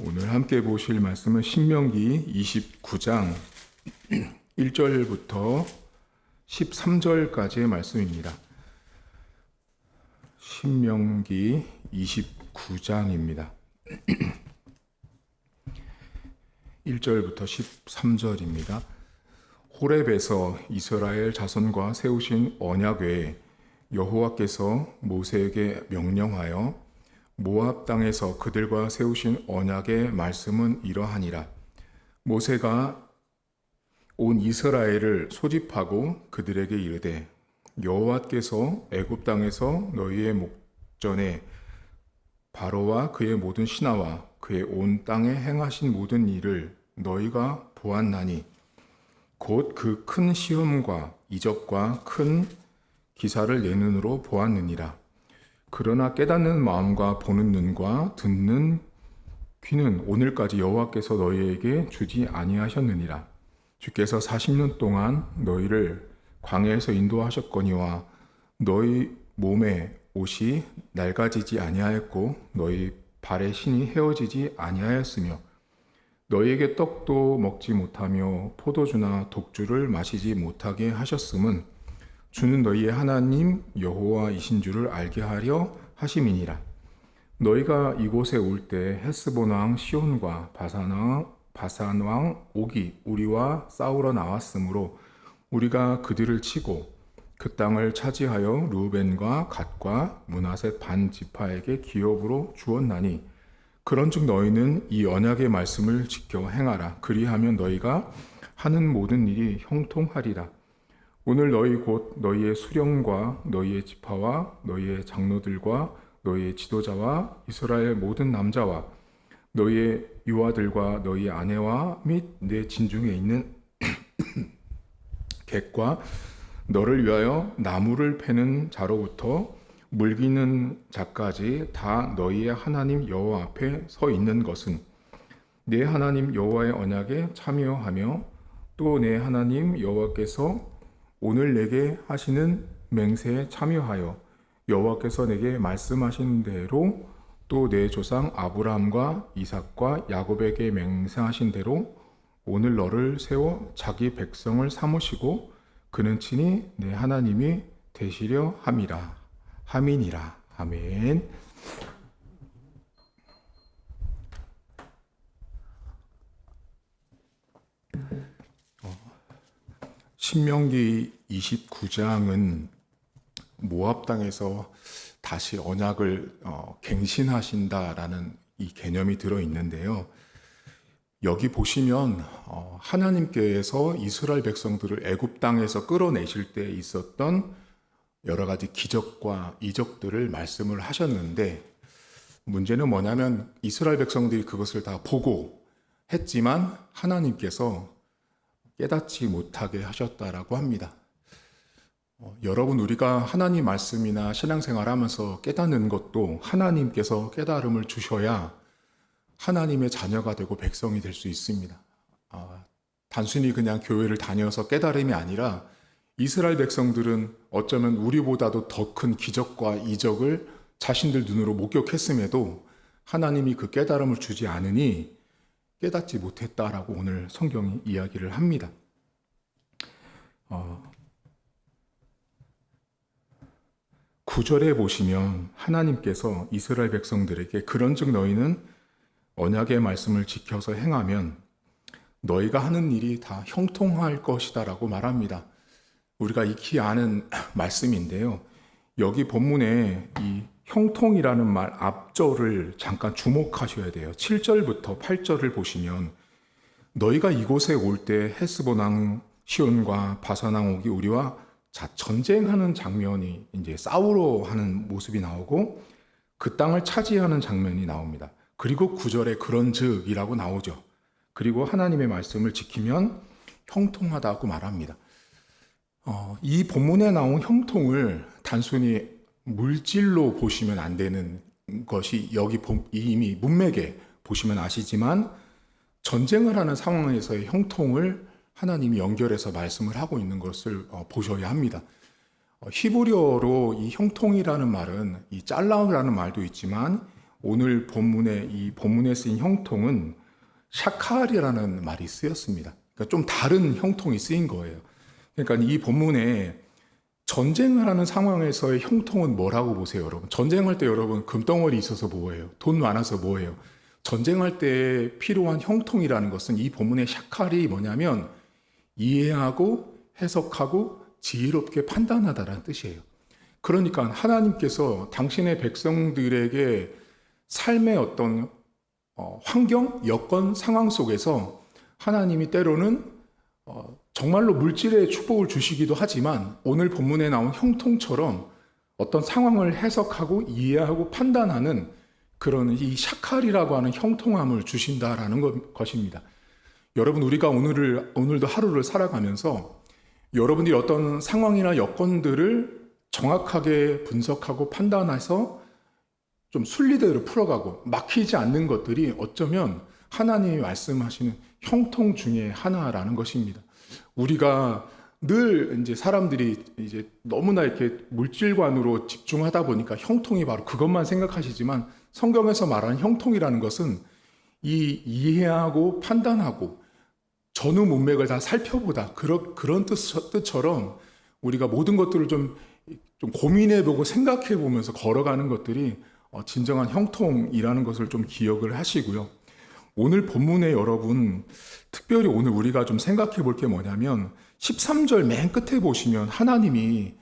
오늘 함께 보실 말씀은 신명기 29장 1절부터 13절까지의 말씀입니다. 신명기 29장입니다. 1절부터 13절입니다. 호렙에서 이스라엘 자손과 세우신 언약 외에 여호와께서 모세에게 명령하여 모압 땅에서 그들과 세우신 언약의 말씀은 이러하니라. 모세가 온 이스라엘을 소집하고 그들에게 이르되 여호와께서 애굽 땅에서 너희의 목전에 바로와 그의 모든 신하와 그의 온 땅에 행하신 모든 일을 너희가 보았나니 곧 그 큰 시험과 이적과 큰 기사를 내 눈으로 보았느니라. 그러나 깨닫는 마음과 보는 눈과 듣는 귀는 오늘까지 여호와께서 너희에게 주지 아니하셨느니라. 주께서 40년 동안 너희를 광야에서 인도하셨거니와 너희 몸에 옷이 낡아지지 아니하였고 너희 발의 신이 헤어지지 아니하였으며 너희에게 떡도 먹지 못하며 포도주나 독주를 마시지 못하게 하셨음은 주는 너희의 하나님 여호와이신 줄을 알게 하려 하심이니라. 너희가 이곳에 올 때 헤스본 왕 시온과 바산 왕 옥이 우리와 싸우러 나왔으므로 우리가 그들을 치고 그 땅을 차지하여 루벤과 갓과 므낫셋 반 지파에게 기업으로 주었나니 그런즉 너희는 이 언약의 말씀을 지켜 행하라. 그리하면 너희가 하는 모든 일이 형통하리라. 오늘 너희 곧 너희의 수령과 너희의 지파와 너희의 장로들과 너희의 지도자와 이스라엘 모든 남자와 너희의 유아들과 너희 아내와 및 내 진중에 있는 객과 너를 위하여 나무를 패는 자로부터 물기는 자까지 다 너희의 하나님 여호와 앞에 서 있는 것은 내 하나님 여호와의 언약에 참여하며 또 내 하나님 여호와께서 오늘 내게 하시는 맹세에 참여하여 여호와께서 내게 말씀하신 대로 또 내 조상 아브라함과 이삭과 야곱에게 맹세하신 대로 오늘 너를 세워 자기 백성을 삼으시고 그는 친히 내 하나님이 되시려 함이니라. 아멘. 신명기 29장은 모압 땅에서 다시 언약을 갱신하신다라는 이 개념이 들어 있는데요. 여기 보시면 하나님께서 이스라엘 백성들을 애굽 땅에서 끌어내실 때 있었던 여러 가지 기적과 이적들을 말씀을 하셨는데 문제는 뭐냐면 이스라엘 백성들이 그것을 다 보고 했지만 하나님께서 깨닫지 못하게 하셨다라고 합니다. 여러분, 우리가 하나님 말씀이나 신앙생활 하면서 깨닫는 것도 하나님께서 깨달음을 주셔야 하나님의 자녀가 되고 백성이 될 수 있습니다. 단순히 그냥 교회를 다녀서 깨달음이 아니라 이스라엘 백성들은 어쩌면 우리보다도 더 큰 기적과 이적을 자신들 눈으로 목격했음에도 하나님이 그 깨달음을 주지 않으니 깨닫지 못했다라고 오늘 성경이 이야기를 합니다. 9절에 보시면 하나님께서 이스라엘 백성들에게 그런즉 너희는 언약의 말씀을 지켜서 행하면 너희가 하는 일이 다 형통할 것이다 라고 말합니다. 우리가 익히 아는 말씀인데요. 여기 본문에 이 형통이라는 말 앞절을 잠깐 주목하셔야 돼요. 7절부터 8절을 보시면 너희가 이곳에 올 때 헤스본 왕 시온과 바산 왕 옥이 우리와 전쟁하는 장면이 이제 싸우러 하는 모습이 나오고 그 땅을 차지하는 장면이 나옵니다. 그리고 9절에 그런즉이라고 나오죠. 그리고 하나님의 말씀을 지키면 형통하다고 말합니다. 이 본문에 나온 형통을 단순히 물질로 보시면 안 되는 것이 여기 이미 문맥에 보시면 아시지만 전쟁을 하는 상황에서의 형통을 하나님이 연결해서 말씀을 하고 있는 것을 보셔야 합니다. 히브리어로 이 형통이라는 말은 이 짤라우라는 말도 있지만 오늘 이 본문에 쓰인 형통은 샤칼이라는 말이 쓰였습니다. 그러니까 좀 다른 형통이 쓰인 거예요. 그러니까 이 본문에 전쟁을 하는 상황에서의 형통은 뭐라고 보세요, 여러분? 전쟁할 때 여러분 금덩어리 있어서 뭐예요? 돈 많아서 뭐예요? 전쟁할 때 필요한 형통이라는 것은 이 본문의 샤칼이 뭐냐면 이해하고 해석하고 지혜롭게 판단하다라는 뜻이에요. 그러니까 하나님께서 당신의 백성들에게 삶의 어떤 환경, 여건, 상황 속에서 하나님이 때로는 정말로 물질의 축복을 주시기도 하지만 오늘 본문에 나온 형통처럼 어떤 상황을 해석하고 이해하고 판단하는 그런 이 샤칼이라고 하는 형통함을 주신다라는 것입니다. 여러분, 우리가 오늘도 하루를 살아가면서 여러분들이 어떤 상황이나 여건들을 정확하게 분석하고 판단해서 좀 순리대로 풀어가고 막히지 않는 것들이 어쩌면 하나님이 말씀하시는 형통 중에 하나라는 것입니다. 우리가 늘 이제 사람들이 이제 너무나 이렇게 물질관으로 집중하다 보니까 형통이 바로 그것만 생각하시지만 성경에서 말하는 형통이라는 것은 이 이해하고 판단하고 전후 문맥을 다 살펴보다 그런 뜻처럼 우리가 모든 것들을 좀 고민해보고 생각해보면서 걸어가는 것들이 진정한 형통이라는 것을 좀 기억을 하시고요. 오늘 본문에 여러분 특별히 오늘 우리가 좀 생각해 볼 게 뭐냐면 13절 맨 끝에 보시면 하나님이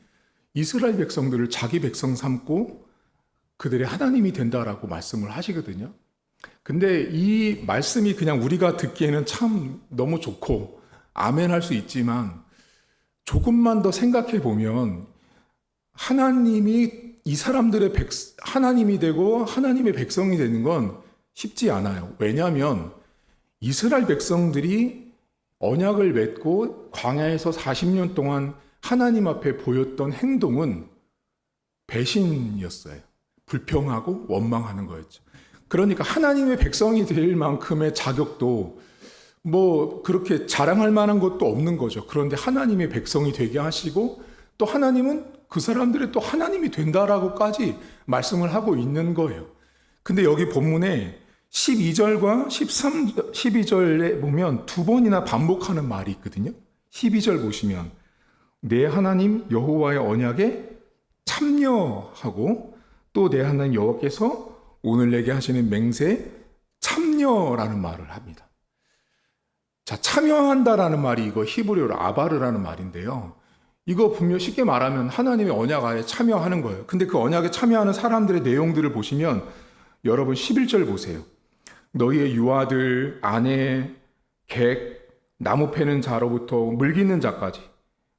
이스라엘 백성들을 자기 백성 삼고 그들의 하나님이 된다라고 말씀을 하시거든요. 근데 이 말씀이 그냥 우리가 듣기에는 참 너무 좋고 아멘 할 수 있지만 조금만 더 생각해 보면 하나님이 이 사람들의 하나님이 되고 하나님의 백성이 되는 건 쉽지 않아요. 왜냐하면 이스라엘 백성들이 언약을 맺고 광야에서 40년 동안 하나님 앞에 보였던 행동은 배신이었어요. 불평하고 원망하는 거였죠. 그러니까 하나님의 백성이 될 만큼의 자격도 뭐 그렇게 자랑할 만한 것도 없는 거죠. 그런데 하나님의 백성이 되게 하시고 또 하나님은 그 사람들의 또 하나님이 된다라고까지 말씀을 하고 있는 거예요. 근데 여기 본문에 12절과 12절에 보면 두 번이나 반복하는 말이 있거든요. 12절 보시면 내 하나님 여호와의 언약에 참여하고 또 내 하나님 여호와께서 오늘 내게 하시는 맹세에 참여라는 말을 합니다. 자, 참여한다라는 말이 이거 히브리어로 아바르라는 말인데요. 이거 분명 쉽게 말하면 하나님의 언약에 참여하는 거예요. 근데 그 언약에 참여하는 사람들의 내용들을 보시면 여러분 11절 보세요. 너희의 유아들, 아내, 객, 나무 패는 자로부터 물 깃는 자까지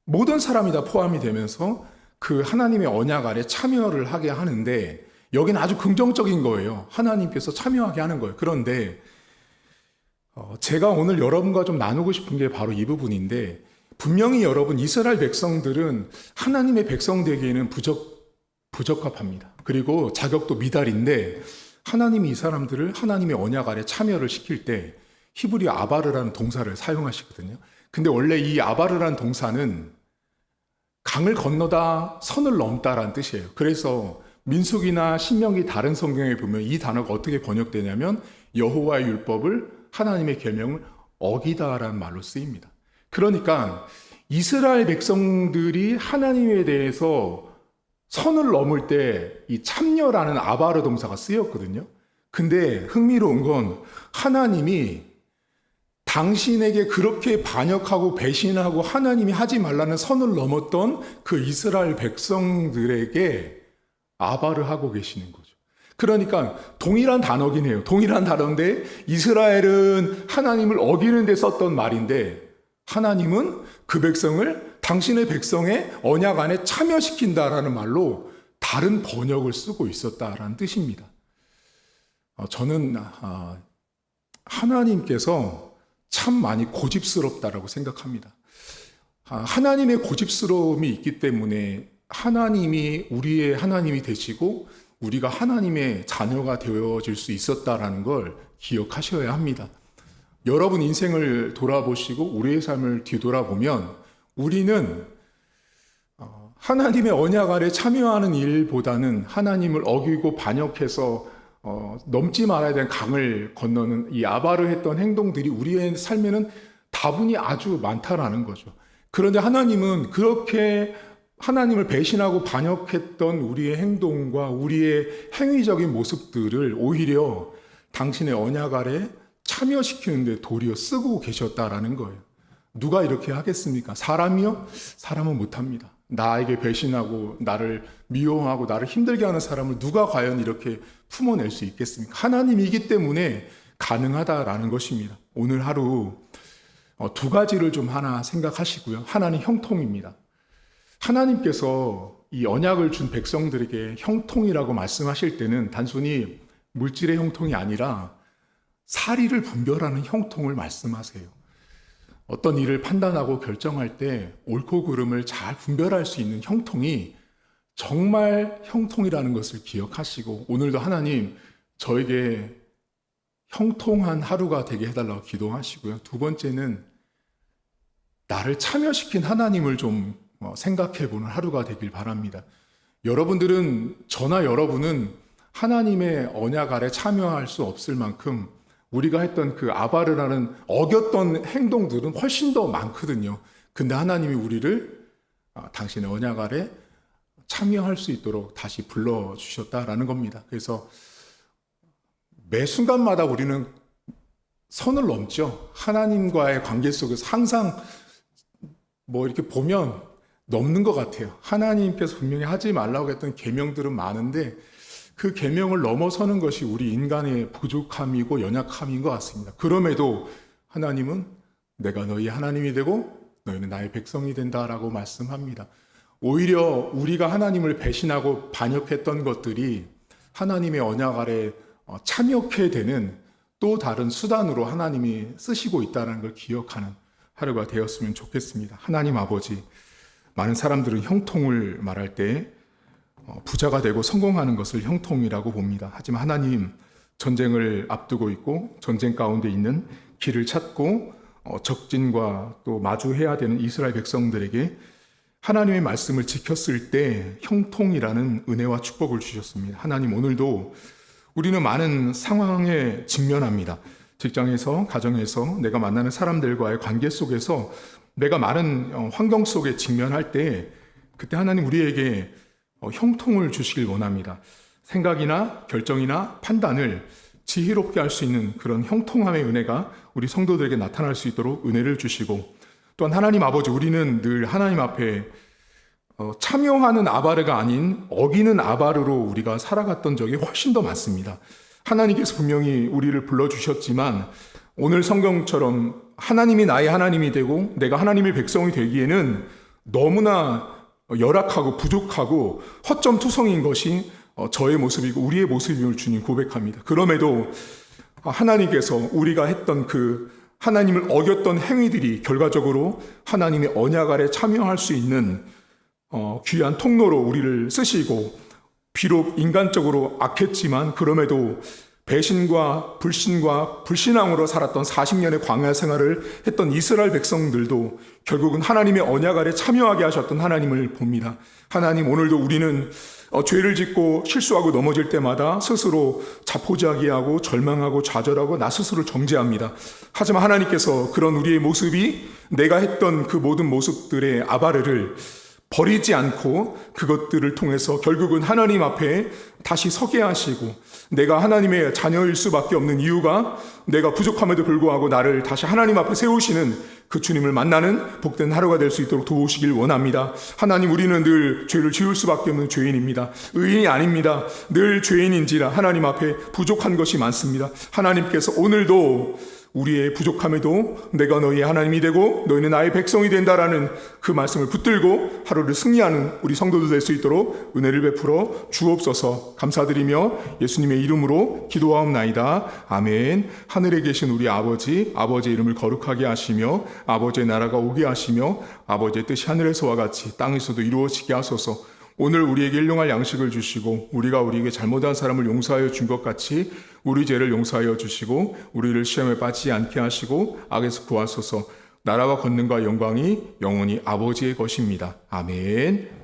모든 사람이 다 포함이 되면서 그 하나님의 언약 아래 참여를 하게 하는데 여기는 아주 긍정적인 거예요. 하나님께서 참여하게 하는 거예요. 그런데 제가 오늘 여러분과 좀 나누고 싶은 게 바로 이 부분인데 분명히 여러분 이스라엘 백성들은 하나님의 백성 되기에는 부적합합니다. 그리고 자격도 미달인데 하나님이 이 사람들을 하나님의 언약 아래 참여를 시킬 때 히브리 아바르라는 동사를 사용하시거든요. 근데 원래 이 아바르라는 동사는 강을 건너다 선을 넘다라는 뜻이에요. 그래서 민수기나 신명기 다른 성경에 보면 이 단어가 어떻게 번역되냐면 여호와의 율법을 하나님의 계명을 어기다라는 말로 쓰입니다. 그러니까 이스라엘 백성들이 하나님에 대해서 선을 넘을 때 이 참여라는 아바르 동사가 쓰였거든요. 근데 흥미로운 건 하나님이 당신에게 그렇게 반역하고 배신하고 하나님이 하지 말라는 선을 넘었던 그 이스라엘 백성들에게 아바르 하고 계시는 거죠. 그러니까 동일한 단어긴 해요. 동일한 단어인데 이스라엘은 하나님을 어기는 데 썼던 말인데 하나님은 그 백성을 당신의 백성의 언약 안에 참여시킨다라는 말로 다른 번역을 쓰고 있었다라는 뜻입니다. 저는 하나님께서 참 많이 고집스럽다라고 생각합니다. 하나님의 고집스러움이 있기 때문에 하나님이 우리의 하나님이 되시고 우리가 하나님의 자녀가 되어질 수 있었다라는 걸 기억하셔야 합니다. 여러분 인생을 돌아보시고 우리의 삶을 뒤돌아보면 우리는 하나님의 언약 아래 참여하는 일보다는 하나님을 어기고 반역해서 넘지 말아야 되는 강을 건너는 이 아바르 했던 행동들이 우리의 삶에는 다분히 아주 많다라는 거죠. 그런데 하나님은 그렇게 하나님을 배신하고 반역했던 우리의 행동과 우리의 행위적인 모습들을 오히려 당신의 언약 아래 참여시키는데 도리어 쓰고 계셨다라는 거예요. 누가 이렇게 하겠습니까? 사람이요? 사람은 못합니다. 나에게 배신하고 나를 미워하고 나를 힘들게 하는 사람을 누가 과연 이렇게 품어낼 수 있겠습니까? 하나님이기 때문에 가능하다라는 것입니다. 오늘 하루 두 가지를 좀 하나 생각하시고요. 하나는 형통입니다. 하나님께서 이 언약을 준 백성들에게 형통이라고 말씀하실 때는 단순히 물질의 형통이 아니라 사리를 분별하는 형통을 말씀하세요. 어떤 일을 판단하고 결정할 때 옳고 그름을 잘 분별할 수 있는 형통이 정말 형통이라는 것을 기억하시고 오늘도 하나님 저에게 형통한 하루가 되게 해달라고 기도하시고요. 두 번째는 나를 참여시킨 하나님을 좀 생각해보는 하루가 되길 바랍니다. 여러분들은 저나 여러분은 하나님의 언약 아래 참여할 수 없을 만큼 우리가 했던 그 아바르라는 어겼던 행동들은 훨씬 더 많거든요. 근데 하나님이 우리를 당신의 언약 아래 참여할 수 있도록 다시 불러주셨다라는 겁니다. 그래서 매 순간마다 우리는 선을 넘죠. 하나님과의 관계 속에서 항상 이렇게 보면 넘는 것 같아요. 하나님께서 분명히 하지 말라고 했던 계명들은 많은데 그 계명을 넘어서는 것이 우리 인간의 부족함이고 연약함인 것 같습니다. 그럼에도 하나님은 내가 너희 하나님이 되고 너희는 나의 백성이 된다라고 말씀합니다. 오히려 우리가 하나님을 배신하고 반역했던 것들이 하나님의 언약 아래 참여케 되는 또 다른 수단으로 하나님이 쓰시고 있다는 걸 기억하는 하루가 되었으면 좋겠습니다. 하나님 아버지, 많은 사람들은 형통을 말할 때 부자가 되고 성공하는 것을 형통이라고 봅니다. 하지만 하나님, 전쟁을 앞두고 있고 전쟁 가운데 있는 길을 찾고 적진과 또 마주해야 되는 이스라엘 백성들에게 하나님의 말씀을 지켰을 때 형통이라는 은혜와 축복을 주셨습니다. 하나님, 오늘도 우리는 많은 상황에 직면합니다. 직장에서, 가정에서, 내가 만나는 사람들과의 관계 속에서 내가 많은 환경 속에 직면할 때 그때 하나님 우리에게 형통을 주시길 원합니다. 생각이나 결정이나 판단을 지혜롭게 할 수 있는 그런 형통함의 은혜가 우리 성도들에게 나타날 수 있도록 은혜를 주시고, 또한 하나님 아버지, 우리는 늘 하나님 앞에 참여하는 아바르가 아닌 어기는 아바르로 우리가 살아갔던 적이 훨씬 더 많습니다. 하나님께서 분명히 우리를 불러주셨지만 오늘 성경처럼 하나님이 나의 하나님이 되고 내가 하나님의 백성이 되기에는 너무나 열악하고 부족하고 허점투성인 것이 저의 모습이고 우리의 모습임을 주님 고백합니다. 그럼에도 하나님께서 우리가 했던 그 하나님을 어겼던 행위들이 결과적으로 하나님의 언약 아래 참여할 수 있는 귀한 통로로 우리를 쓰시고, 비록 인간적으로 악했지만 그럼에도 배신과 불신과 불신앙으로 살았던 40년의 광야 생활을 했던 이스라엘 백성들도 결국은 하나님의 언약 아래 참여하게 하셨던 하나님을 봅니다. 하나님, 오늘도 우리는 죄를 짓고 실수하고 넘어질 때마다 스스로 자포자기하고 절망하고 좌절하고 나 스스로 정죄합니다. 하지만 하나님께서 그런 우리의 모습이 내가 했던 그 모든 모습들의 아바르를 버리지 않고 그것들을 통해서 결국은 하나님 앞에 다시 서게 하시고, 내가 하나님의 자녀일 수밖에 없는 이유가 내가 부족함에도 불구하고 나를 다시 하나님 앞에 세우시는 그 주님을 만나는 복된 하루가 될 수 있도록 도우시길 원합니다. 하나님, 우리는 늘 죄를 지을 수밖에 없는 죄인입니다. 의인이 아닙니다. 늘 죄인인지라 하나님 앞에 부족한 것이 많습니다. 하나님께서 오늘도 우리의 부족함에도 내가 너희의 하나님이 되고 너희는 나의 백성이 된다라는 그 말씀을 붙들고 하루를 승리하는 우리 성도들 될 수 있도록 은혜를 베풀어 주옵소서. 감사드리며 예수님의 이름으로 기도하옵나이다. 아멘. 하늘에 계신 우리 아버지, 아버지의 이름을 거룩하게 하시며 아버지의 나라가 오게 하시며 아버지의 뜻이 하늘에서와 같이 땅에서도 이루어지게 하소서. 오늘 우리에게 일용할 양식을 주시고 우리가 우리에게 잘못한 사람을 용서하여 준 것 같이 우리 죄를 용서하여 주시고 우리를 시험에 빠지지 않게 하시고 악에서 구하소서. 나라와 권능과 영광이 영원히 아버지의 것입니다. 아멘.